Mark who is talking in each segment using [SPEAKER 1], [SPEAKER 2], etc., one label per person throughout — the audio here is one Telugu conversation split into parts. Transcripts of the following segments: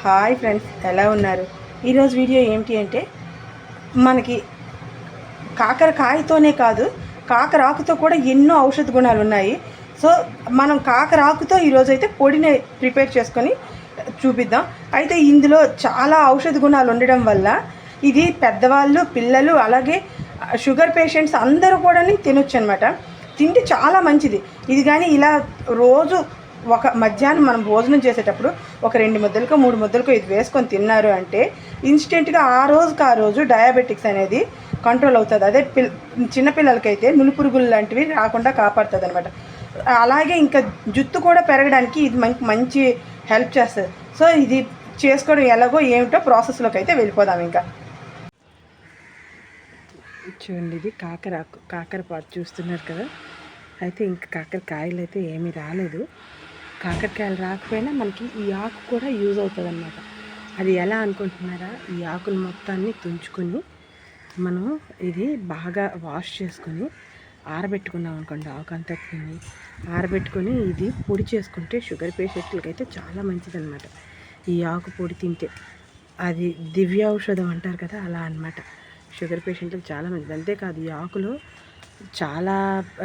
[SPEAKER 1] హాయ్ ఫ్రెండ్స్, ఎలా ఉన్నారు? ఈరోజు వీడియో ఏమిటి అంటే మనకి కాకరకాయతోనే కాదు, కాకరాకుతో కూడా ఎన్నో ఔషధ గుణాలు ఉన్నాయి. సో మనం కాకరాకుతో ఈరోజు అయితే పొడిని ప్రిపేర్ చేసుకొని చూపిద్దాం. అయితే ఇందులో చాలా ఔషధ గుణాలు ఉండడం వల్ల ఇది పెద్దవాళ్ళు, పిల్లలు, అలాగే షుగర్ పేషెంట్స్ అందరూ కూడా తినొచ్చు అనమాట. తింటే చాలా మంచిది ఇది. కానీ ఇలా రోజు ఒక మధ్యాహ్నం మనం భోజనం చేసేటప్పుడు ఒక 2 ముద్దలకో 3 ముద్దలకో ఇది వేసుకొని తిన్నారు అంటే ఇన్స్టెంట్గా ఆ రోజు డయాబెటిక్స్ అనేది కంట్రోల్ అవుతుంది. అదే చిన్నపిల్లలకైతే నులిపురుగులు లాంటివి రాకుండా కాపాడుతుంది అనమాట. అలాగే ఇంకా జుట్టు కూడా పెరగడానికి ఇది మంచి హెల్ప్ చేస్తుంది. సో ఇది చేసుకోవడం ఎలాగో ఏమిటో ప్రాసెస్లోకి అయితే వెళ్ళిపోదాం. ఇంకా చూడండి, ఇది కాకరపాటు చూస్తున్నారు కదా. అయితే ఇంకా కాకరకాయలు అయితే ఏమీ రాలేదు. కాకరకాయలు రాకపోయినా మనకి ఈ ఆకు కూడా యూజ్ అవుతుంది అన్నమాట. అది ఎలా అనుకుంటున్నారా? ఈ ఆకులు మొత్తాన్ని తుంచుకొని మనం ఇది బాగా వాష్ చేసుకొని ఆరబెట్టుకున్నాం అనుకోండి. ఆకు అంతా తిని ఆరబెట్టుకొని ఇది పొడి చేసుకుంటే షుగర్ పేషెంట్లకి అయితే చాలా మంచిదన్నమాట. ఈ ఆకు పొడి తింటే అది దివ్య ఔషధం అంటారు కదా, అలా అన్నమాట. షుగర్ పేషెంట్లకు చాలా మంచిది. అంతేకాదు, ఈ ఆకులో చాలా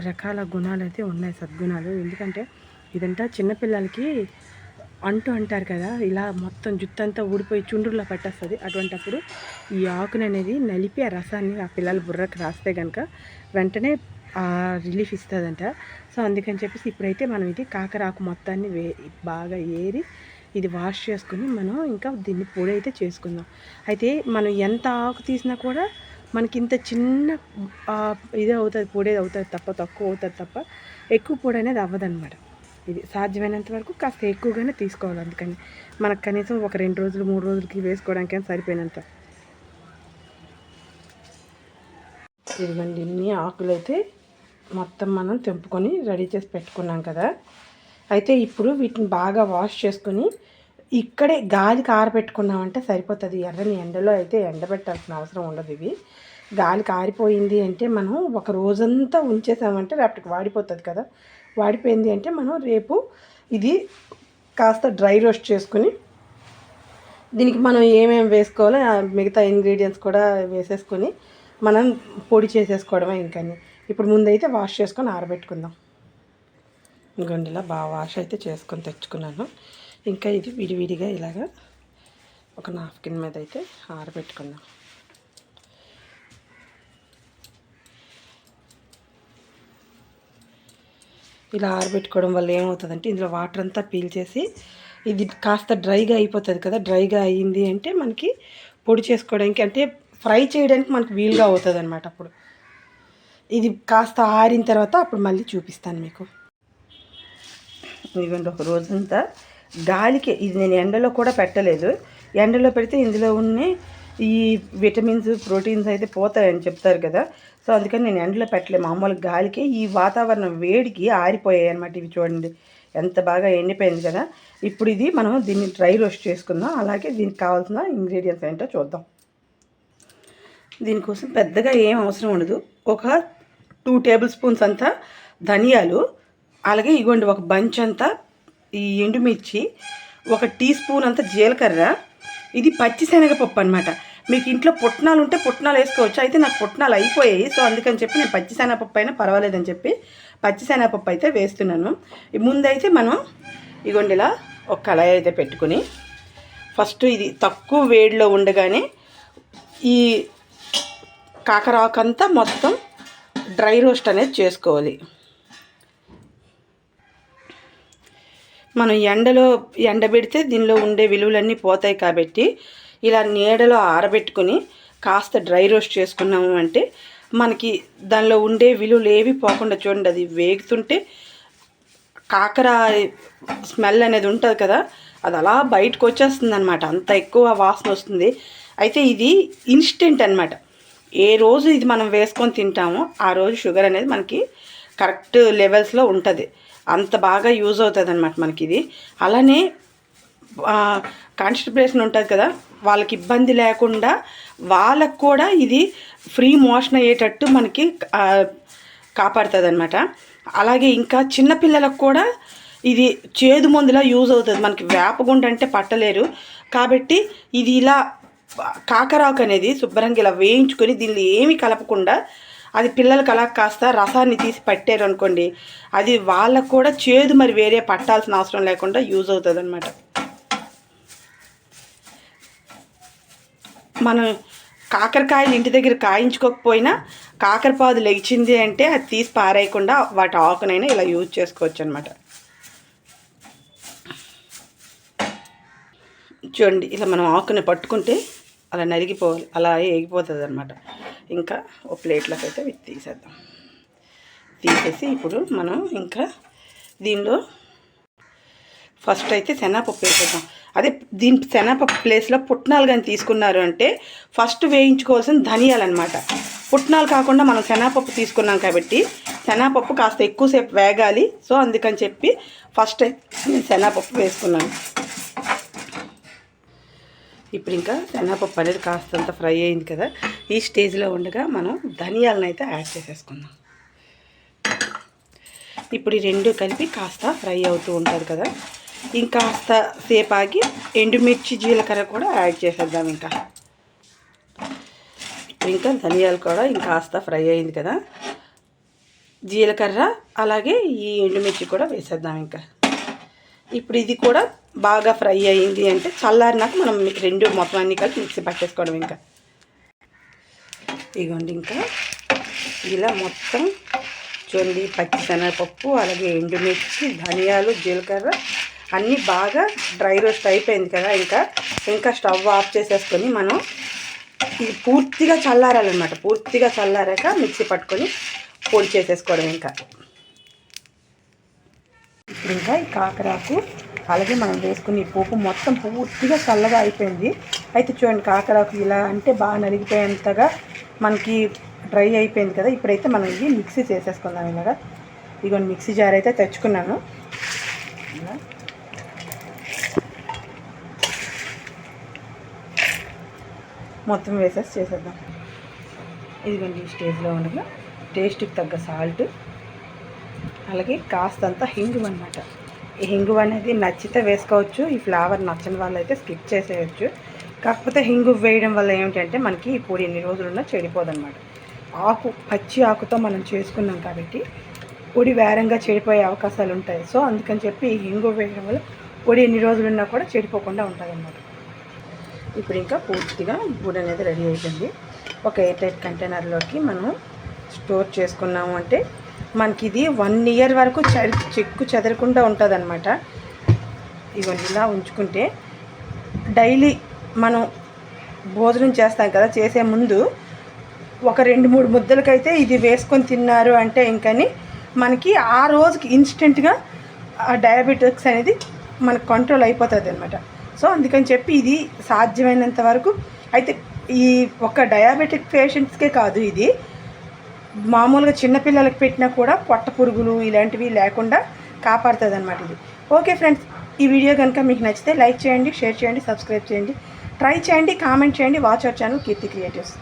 [SPEAKER 1] రకాల గుణాలు అయితే ఉన్నాయి, సద్గుణాలు. ఎందుకంటే ఇదంతా చిన్నపిల్లలకి అంటారు కదా, ఇలా మొత్తం జుట్టు అంతా ఊడిపోయి చుండ్రులా పట్టేస్తుంది. అటువంటప్పుడు ఈ ఆకుని అనేది నలిపి ఆ రసాన్ని ఆ పిల్లల బుర్రకు రాస్తే కనుక వెంటనే రిలీఫ్ ఇస్తుందంట. సో అందుకని చెప్పేసి ఇప్పుడైతే మనం ఇది కాకరాకు మొత్తాన్ని బాగా ఏరి ఇది వాష్ చేసుకుని మనం ఇంకా దీన్ని పొడి అయితే చేసుకుందాం. అయితే మనం ఎంత ఆకు తీసినా కూడా మనకి ఇంత చిన్న ఇదే అవుతుంది, పొడి అవుతుంది తప్ప, తక్కువ అవుతుంది తప్ప ఎక్కువ పొడి అనేది అవ్వదన్నమాట. ఇది సాధ్యమైనంత వరకు కాస్త ఎక్కువగానే తీసుకోవాలి. అందుకని మనకు కనీసం ఒక 2 రోజులు 3 రోజులకి వేసుకోవడానికైనా సరిపోయినంత. ఇదిగోండి, ఇన్ని ఆకులు అయితే మొత్తం మనం తెంపుకొని రెడీ చేసి పెట్టుకున్నాం కదా. అయితే ఇప్పుడు వీటిని బాగా వాష్ చేసుకొని ఇక్కడే గాలికి ఆరబెట్టుకున్నామంటే సరిపోతుంది. ఎర్రని ఎండలో అయితే ఎండబెట్టాల్సిన అవసరం ఉండదు. ఇవి గాలికి ఆరిపోయింది అంటే మనం ఒక రోజంతా ఉంచేసామంటే రేపటికి వాడిపోతుంది కదా. వాడిపోయింది అంటే మనం రేపు ఇది కాస్త డ్రై రోస్ట్ చేసుకుని దీనికి మనం ఏమేమి వేసుకోవాలో మిగతా ఇంగ్రీడియంట్స్ కూడా వేసేసుకొని మనం పొడి చేసేసుకోవడమే. ఇంకా ఇప్పుడు ముందైతే వాష్ చేసుకొని ఆరబెట్టుకుందాం. ఇంకొండిలా బాగా వాష్ అయితే చేసుకొని తెచ్చుకున్నాను. ఇంకా ఇది విడివిడిగా ఇలాగా ఒక నాప్కిన్ మీద అయితే ఆరబెట్టుకుందాం. ఇలా ఆరబెట్టుకోవడం వల్ల ఏమవుతుందంటే ఇందులో వాటర్ అంతా పీల్చేసి ఇది కాస్త డ్రైగా అయిపోతుంది కదా. డ్రైగా అయ్యింది అంటే మనకి పొడి చేసుకోవడానికి అంటే ఫ్రై చేయడానికి మనకి వీలుగా అవుతుంది అనమాట. అప్పుడు ఇది కాస్త ఆరిన తర్వాత అప్పుడు మళ్ళీ చూపిస్తాను మీకు. ఇదిగోండి, ఒక రోజంతా గాలికి ఇది నేను ఎండలో కూడా పెట్టలేదు. ఎండలో పెడితే ఇందులో ఉన్న ఈ విటమిన్స్, ప్రోటీన్స్ అయితే పోతాయని చెప్తారు కదా. సో అందుకని నేను ఎండలో పెట్టలేదు. మామూలు గాలికి ఈ వాతావరణం వేడికి ఆరిపోయాయి అనమాట. ఇవి చూడండి ఎంత బాగా ఎండిపోయింది కదా. ఇప్పుడు ఇది మనం దీన్ని డ్రై రోస్ట్ చేసుకుందాం. అలాగే దీనికి కావాల్సిన ఇంగ్రీడియంట్స్ ఏంటో చూద్దాం. దీనికోసం పెద్దగా ఏం అవసరం ఉండదు. ఒక 2 టేబుల్ స్పూన్స్ అంతా ధనియాలు, అలాగే ఇగోండి ఒక బంచ్ అంతా ఈ ఎండుమిర్చి, ఒక టీ స్పూన్ అంతా జీలకర్ర, ఇది పచ్చిశనగపప్పు అనమాట. మీకు ఇంట్లో పుట్నాలు ఉంటే పుట్నాలు వేసుకోవచ్చు. అయితే నాకు పుట్నాలు అయిపోయాయి. సో అందుకని చెప్పి నేను పచ్చిశనగపప్పు అయినా పర్వాలేదని చెప్పి పచ్చిశనగపప్పు అయితే వేస్తున్నాను. ముందైతే మనం ఇగోండి ఇలా ఒక కళాయి అయితే పెట్టుకుని ఫస్ట్ ఇది తక్కువ వేడిలో ఉండగానే ఈ కాకరాకంతా మొత్తం డ్రై రోస్ట్ అనేది చేసుకోవాలి. మనం ఎండబెడితే దీనిలో ఉండే విలువలన్నీ పోతాయి కాబట్టి ఇలా నీడలో ఆరబెట్టుకుని కాస్త డ్రై రోస్ట్ చేసుకున్నాము అంటే మనకి దానిలో ఉండే విలువలు ఏవి పోకుండా. చూడండి, అది వేగుతుంటే కాకర స్మెల్ అనేది ఉంటుంది కదా, అది అలా బయటకు వచ్చేస్తుంది అనమాట. అంత ఎక్కువ వాసన వస్తుంది. అయితే ఇది ఇన్స్టెంట్ అనమాట. ఏ రోజు ఇది మనం వేసుకొని తింటామో ఆ రోజు షుగర్ అనేది మనకి కరెక్ట్ లెవెల్స్లో ఉంటుంది. అంత బాగా యూజ్ అవుతుంది అనమాట మనకి ఇది. అలానే కాన్స్టిపేషన్ ఉంటుంది కదా, వాళ్ళకి ఇబ్బంది లేకుండా వాళ్ళకు కూడా ఇది ఫ్రీ మోషన్ అయ్యేటట్టు మనకి కాపాడుతుంది అనమాట. అలాగే ఇంకా చిన్నపిల్లలకు కూడా ఇది చేదు మందులా యూజ్ అవుతుంది. మనకి వేపగుండ అంటే పట్టలేరు, కాబట్టి ఇది ఇలా కాకరాకు అనేది శుభ్రంగా ఇలా వేయించుకొని దీనిలో ఏమీ కలపకుండా అది పిల్లలకి అలా కాస్త రసాన్ని తీసి పట్టారు అనుకోండి, అది వాళ్ళకు కూడా చేదు మరి వేరే పట్టాల్సిన అవసరం లేకుండా యూజ్ అవుతుంది అనమాట. మనం కాకరకాయలు ఇంటి దగ్గర కాయించుకోకపోయినా కాకరపాదు లెగిచింది అంటే అది తీసి పారేయకుండా వాటి ఆకునైనా ఇలా యూజ్ చేసుకోవచ్చు అనమాట. చూడండి, ఇలా మనం ఆకుని పట్టుకుంటే అలా నలిగిపోవాలి, అలా ఎగిపోతుంది అనమాట. ఇంకా ఒక ప్లేట్లోకి అయితే తీసేద్దాం. తీసేసి ఇప్పుడు మనం ఇంకా దీనిలో ఫస్ట్ అయితే శనగపప్పు వేసేద్దాం. అదే దీని శనగపప్పు ప్లేస్లో పుట్నాలు కానీ తీసుకున్నారు అంటే ఫస్ట్ వేయించుకోవాల్సిన ధనియాలు అనమాట. పుట్నాలు కాకుండా మనం శనగపప్పు తీసుకున్నాం కాబట్టి శనగపప్పు కాస్త ఎక్కువసేపు వేగాలి. సో అందుకని చెప్పి ఫస్ట్ నేను శనగపప్పు వేసుకున్నాను. ఇప్పుడు ఇంకా శనగపప్పు అనేది కాస్తంత ఫ్రై అయింది కదా, ఈ స్టేజ్లో ఉండగా మనం ధనియాలను అయితే యాడ్ చేసేసుకుందాం. ఇప్పుడు ఈ రెండు కలిపి కాస్త ఫ్రై అవుతూ ఉంటుంది కదా, ఇంకాస్త సేపు ఆగి ఎండుమిర్చి జీలకర్ర కూడా యాడ్ చేసేద్దాం. ఇంకా ధనియాలు కూడా ఇంకాస్త ఫ్రై అయింది కదా, జీలకర్ర అలాగే ఈ ఎండుమిర్చి కూడా వేసేద్దాం. ఇప్పుడు ఇది కూడా బాగా ఫ్రై అయింది అంటే చల్లారినాక మనం రెండు మొత్తం అన్నీ కలిపి మిక్సీ పట్టేసుకోవడం. ఇదిగోండి, ఇంకా ఇలా మొత్తం చూడండి, పచ్చిశనగపప్పు అలాగే ఎండుమిర్చి ధనియాలు జీలకర్ర అన్నీ బాగా డ్రై రోస్ట్ అయిపోయింది కదా. ఇంకా స్టవ్ ఆఫ్ చేసేసుకొని మనం ఇది పూర్తిగా చల్లారాలన్నమాట. పూర్తిగా చల్లారాక మిక్సీ పట్టుకొని పొడి చేసేసుకోవడం. ఇప్పుడు ఈ కాకరాకు అలాగే మనం వేసుకుని ఈ పోపు మొత్తం పూర్తిగా చల్లగా అయిపోయింది. అయితే చూడండి, కాకరాకు ఇలా అంటే బాగా నలిగిపోయేంతగా మనకి డ్రై అయిపోయింది కదా. ఇప్పుడైతే మనం ఇది మిక్సీ చేసేసుకుందాం. ఇదిగోండి, మిక్సీ జార్ అయితే తెచ్చుకున్నాను. ఇలా మొత్తం వేసేసి చేసేద్దాం. ఇదిగోండి, ఈ స్టేజ్లో ఉండగా టేస్ట్కి తగ్గ సాల్ట్ అలాగే కాస్తంత హింగు అనమాట. ఈ హింగు అనేది నచ్చితే వేసుకోవచ్చు, ఈ ఫ్లేవర్ నచ్చని వాళ్ళు అయితే స్కిప్ చేసేయచ్చు. కాకపోతే హింగు వేయడం వల్ల ఏమిటంటే మనకి ఈ పొడి ఎన్ని రోజులున్నా చెడిపోదన్నమాట. పచ్చి ఆకుతో మనం చేసుకున్నాం కాబట్టి పొడి వేరంగా చెడిపోయే అవకాశాలు ఉంటాయి. సో అందుకని చెప్పి ఈ హింగు వేయడం వల్ల పొడి ఎన్ని రోజులున్నా కూడా చెడిపోకుండా ఉంటుంది అన్నమాట. ఇప్పుడు ఇంకా పూర్తిగా పొడి అనేది రెడీ అయిపోయింది. ఒక ఎయిర్ టైట్ కంటైనర్లోకి మనం స్టోర్ చేసుకున్నాము అంటే మనకి ఇది 1 year వరకు చెక్కు చెదరకుండా ఉంటుంది అనమాట. ఇవన్నీ ఇలా ఉంచుకుంటే డైలీ మనం భోజనం చేస్తాం కదా, చేసే ముందు ఒక 2-3 ముద్దలకైతే ఇది వేసుకొని తిన్నారు అంటే ఇంకని మనకి ఆ రోజుకి ఇన్స్టెంట్గా డయాబెటిక్స్ అనేది మనకు కంట్రోల్ అయిపోతుంది అనమాట. సో అందుకని చెప్పి ఇది సాధ్యమైనంత వరకు అయితే ఈ ఒక డయాబెటిక్ పేషెంట్స్కే కాదు, ఇది మామూలుగా చిన్నపిల్లలకి పెట్టినా కూడా పొట్ట పురుగులు ఇలాంటివి లేకుండా కాపాడుతుంది అనమాట ఇది. ఓకే ఫ్రెండ్స్, ఈ వీడియో కనుక మీకు నచ్చితే లైక్ చేయండి, షేర్ చేయండి, సబ్స్క్రైబ్ చేయండి, ట్రై చేయండి, కామెంట్ చేయండి. Watch our channel Keerthi creatives.